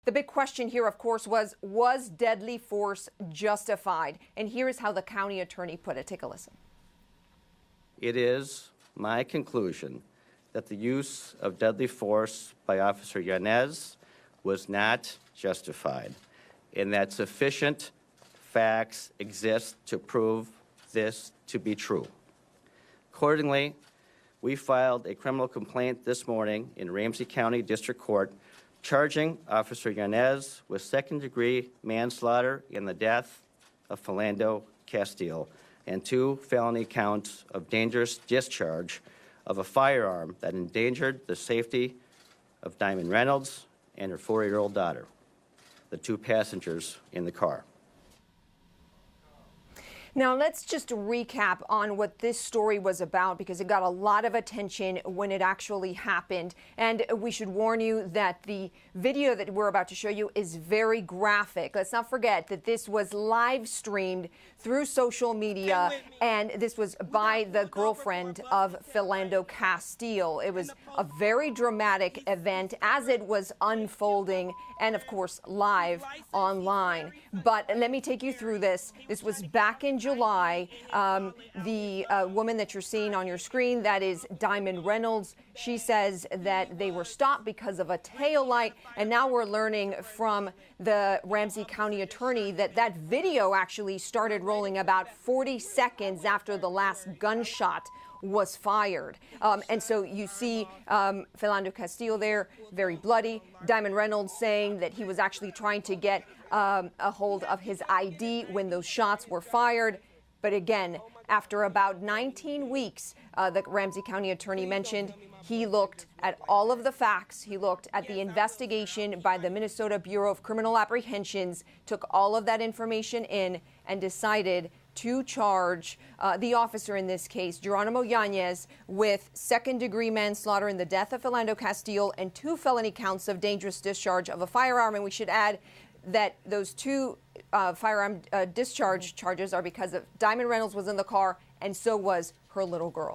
The big question here, of course, was deadly force justified? And here is how the county attorney put it. Take a listen. It is my conclusion that the use of deadly force by Officer Yanez was not justified, and that sufficient facts exist to prove this to be true. Accordingly, we filed a criminal complaint this morning in Ramsey County District Court charging Officer Yanez with second-degree manslaughter in the death of Philando Castile and 2 felony counts of dangerous discharge of a firearm that endangered the safety of Diamond Reynolds and her 4-year-old daughter, the 2 passengers in the car. Now, let's just recap on what this story was about, because it got a lot of attention when it actually happened. And we should warn you that the video that we're about to show you is very graphic. Let's not forget that this was live streamed through social media, and this was by the girlfriend of Philando Castile. It was a very dramatic event as it was unfolding, and of course live online. But let me take you through this. This was back in July. The woman that you're seeing on your screen, that is Diamond Reynolds. She says that they were stopped because of a taillight, and now we're learning from the Ramsey County attorney that that video actually started rolling about 40 seconds after the last gunshot was fired. And so you see Philando Castile there, very bloody. Diamond Reynolds saying that he was actually trying to get a hold of his ID when those shots were fired. But again, after about 19 weeks, the Ramsey County attorney mentioned, he looked at all of the facts. He looked at the investigation by the Minnesota Bureau of Criminal Apprehensions, took all of that information in, and decided to charge the officer in this case, Geronimo Yanez, with second-degree manslaughter in the death of Philando Castile and 2 felony counts of dangerous discharge of a firearm. And we should add that those 2 firearm discharge charges are because of Diamond Reynolds was in the car, and so was her little girl.